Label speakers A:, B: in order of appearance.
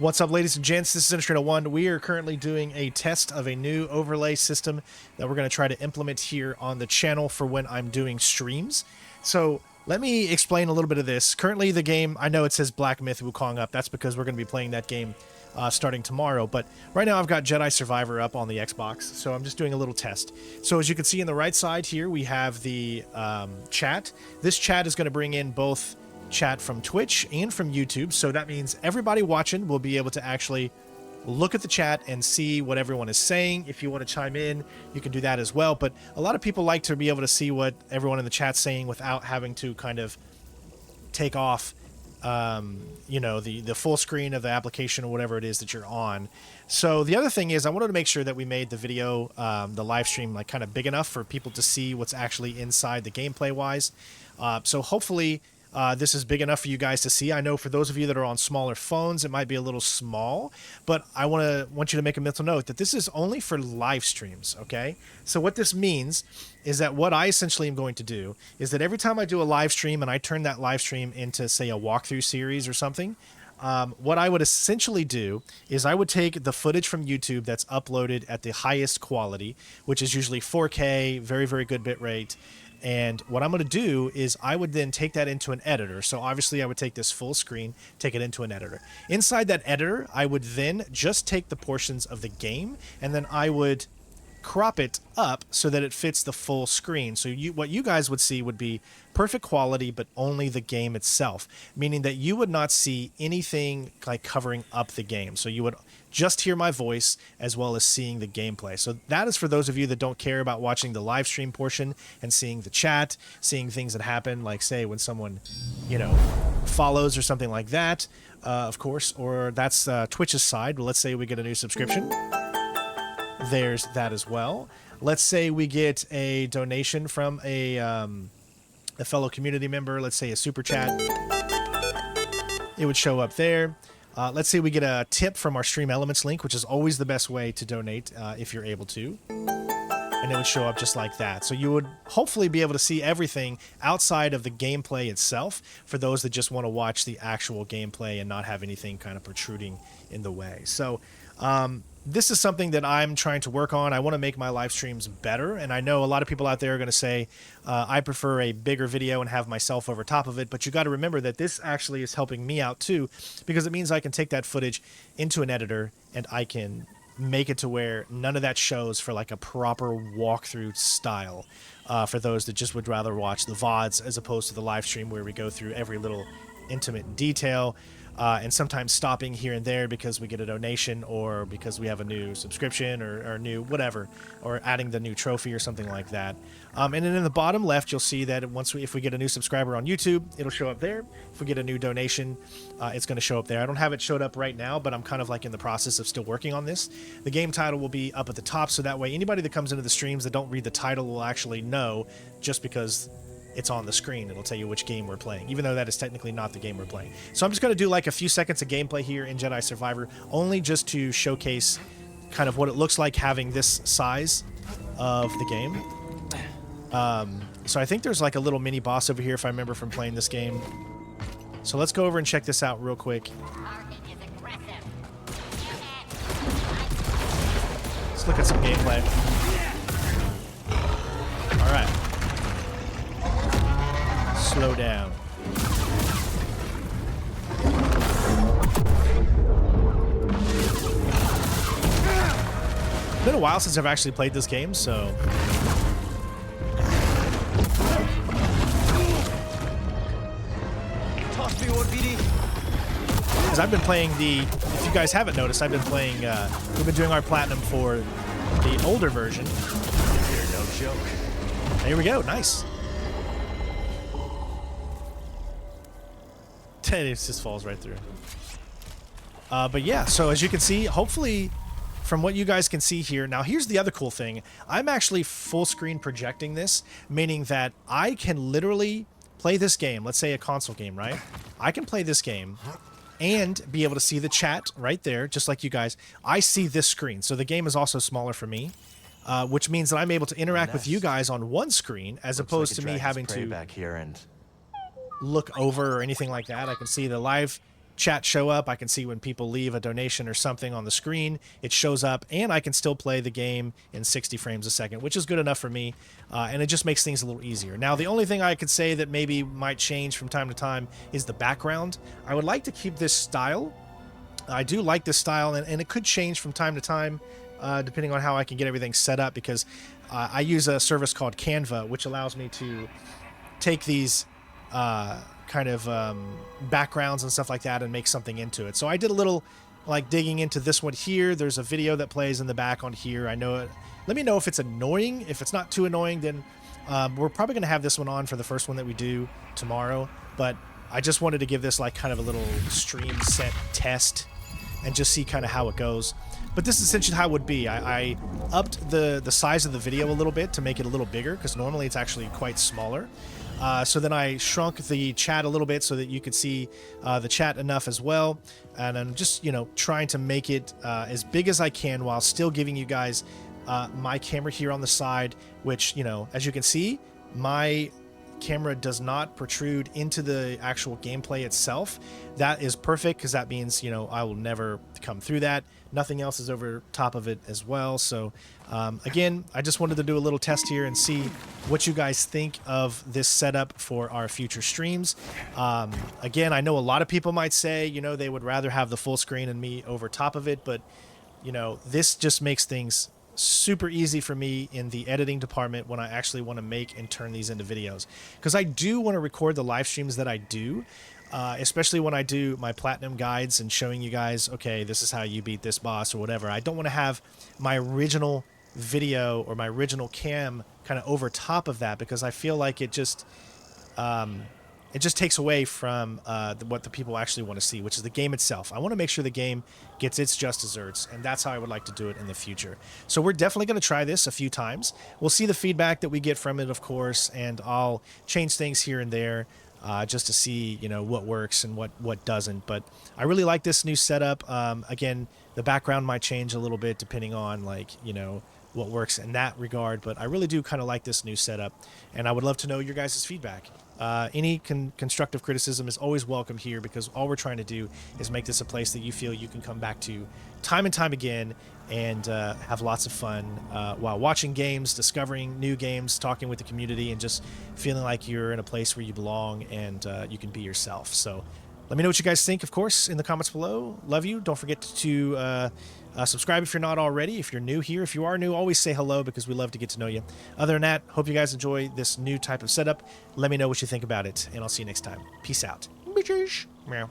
A: What's up, ladies and gents? This is Illustrator 1. We are currently doing a test of a new overlay system that we're going to try to implement here on the channel for when I'm doing streams. So let me explain a little bit of this. Currently, the game, I know it says Black Myth Wukong up. That's because we're going to be playing that game starting tomorrow. But right now, I've got Jedi Survivor up on the Xbox, so I'm just doing a little test. So as you can see on the right side here, we have the chat. This chat is going to bring in both chat from Twitch and from YouTube, so that means everybody watching will be able to actually look at the chat and see what everyone is saying. If you want to chime in, you can do that as well, but a lot of people like to be able to see what everyone in the chat's saying without having to kind of take off you know, the full screen of the application or whatever it is that you're on. So the other thing is I wanted to make sure that we made the video, the live stream, like kind of big enough for people to see what's actually inside the gameplay wise. So hopefully this is big enough for you guys to see. I know for those of you that are on smaller phones, it might be a little small, but I want you to make a mental note that this is only for live streams, okay? So what this means is that what I essentially am going to do is that every time I do a live stream and I turn that live stream into, say, a walkthrough series or something, what I would essentially do is I would take the footage from YouTube that's uploaded at the highest quality, which is usually 4K, very, very good bitrate. And what I'm going to do is I would then take that into an editor. So obviously I would take this full screen, take it into an editor. Inside that editor, I would then just take the portions of the game and then I would crop it up so that it fits the full screen. So what you guys would see would be perfect quality, but only the game itself, meaning that you would not see anything like covering up the game. So you would just hear my voice as well as seeing the gameplay. So that is for those of you that don't care about watching the live stream portion and seeing the chat, seeing things that happen, like say when someone, you know, follows or something like that, of course, or that's Twitch's side. Let's say we get a new subscription. There's that as well. Let's say we get a donation from a fellow community member, let's say a super chat. It would show up there. Let's say we get a tip from our Stream Elements link, which is always the best way to donate if you're able to. And it would show up just like that. So you would hopefully be able to see everything outside of the gameplay itself for those that just want to watch the actual gameplay and not have anything kind of protruding in the way. So this is something that I'm trying to work on. I want to make my live streams better, and I know a lot of people out there are going to say I prefer a bigger video and have myself over top of it, but you got to remember that this actually is helping me out too, because it means I can take that footage into an editor and I can make it to where none of that shows for like a proper walkthrough style for those that just would rather watch the VODs as opposed to the live stream where we go through every little intimate detail. And sometimes stopping here and there because we get a donation or because we have a new subscription or new whatever, or adding the new trophy or something like that. And then in the bottom left, you'll see that if we get a new subscriber on YouTube, it'll show up there. If we get a new donation, it's going to show up there. I don't have it showed up right now, but I'm kind of like in the process of still working on this. The game title will be up at the top, so that way anybody that comes into the streams that don't read the title will actually know just because it's on the screen. It'll tell you which game we're playing, even though that is technically not the game we're playing. So I'm just going to do like a few seconds of gameplay here in Jedi Survivor, only just to showcase kind of what it looks like having this size of the game. So I think there's like a little mini boss over here if I remember from playing this game. So let's go over and check this out real quick. Let's look at some gameplay. All right. Slow down. It's been a while since I've actually played this game, so because I've been playing if you guys haven't noticed, I've been playing we've been doing our platinum for the older version. You're no joke. There we go. Nice. It just falls right through. But yeah, so as you can see, hopefully from what you guys can see here, now here's the other cool thing. I'm actually full screen projecting this, meaning that I can literally play this game. Let's say a console game, right? I can play this game and be able to see the chat right there, just like you guys. I see this screen, so the game is also smaller for me, which means that I'm able to interact with you guys on one screen as opposed to me having to
B: back here and
A: look over or anything like that. I can see the live chat show up. I can see when people leave a donation or something on the screen. It shows up, and I can still play the game in 60 frames a second, which is good enough for me, and it just makes things a little easier. Now, the only thing I could say that maybe might change from time to time is the background. I would like to keep this style. I do like this style, and it could change from time to time, depending on how I can get everything set up, because I use a service called Canva, which allows me to take these kind of backgrounds and stuff like that and make something into it. So I did a little like digging into this one here. There's a video that plays in the back on here. I know it. Let me know if it's annoying. If it's not too annoying, then we're probably going to have this one on for the first one that we do tomorrow. But I just wanted to give this like kind of a little stream set test and just see kind of how it goes. But this is essentially how it would be. I upped the size of the video a little bit to make it a little bigger, because normally it's actually quite smaller. So then I shrunk the chat a little bit so that you could see the chat enough as well. And I'm just, you know, trying to make it as big as I can while still giving you guys my camera here on the side, which, you know, as you can see, my camera does not protrude into the actual gameplay itself. That is perfect, because that means, you know, I will never come through that. Nothing else is over top of it as well. So again, I just wanted to do a little test here and see what you guys think of this setup for our future streams. Again, I know a lot of people might say, you know, they would rather have the full screen and me over top of it, but you know, this just makes things super easy for me in the editing department when I actually want to make and turn these into videos, because I do want to record the live streams that I do, especially when I do my platinum guides and showing you guys, okay, this is how you beat this boss or whatever. I don't want to have my original video or my original cam kind of over top of that, because I feel like it just takes away from what the people actually want to see, which is the game itself. I want to make sure the game gets its just desserts, and that's how I would like to do it in the future. So we're definitely going to try this a few times. We'll see the feedback that we get from it, of course, and I'll change things here and there just to see, you know, what works and what doesn't. But I really like this new setup. Again, the background might change a little bit depending on, like, you know, what works in that regard, but I really do kind of like this new setup, and I would love to know your guys' feedback. Any constructive criticism is always welcome here, because all we're trying to do is make this a place that you feel you can come back to time and time again and have lots of fun while watching games, discovering new games, talking with the community, and just feeling like you're in a place where you belong and you can be yourself. So let me know what you guys think, of course, in the comments below. Love you. Don't forget to subscribe if you're not already. If you're new here, if you are new, always say hello, because we love to get to know you. Other than that, hope you guys enjoy this new type of setup. Let me know what you think about it, and I'll see you next time. Peace out. Bitches. Meow.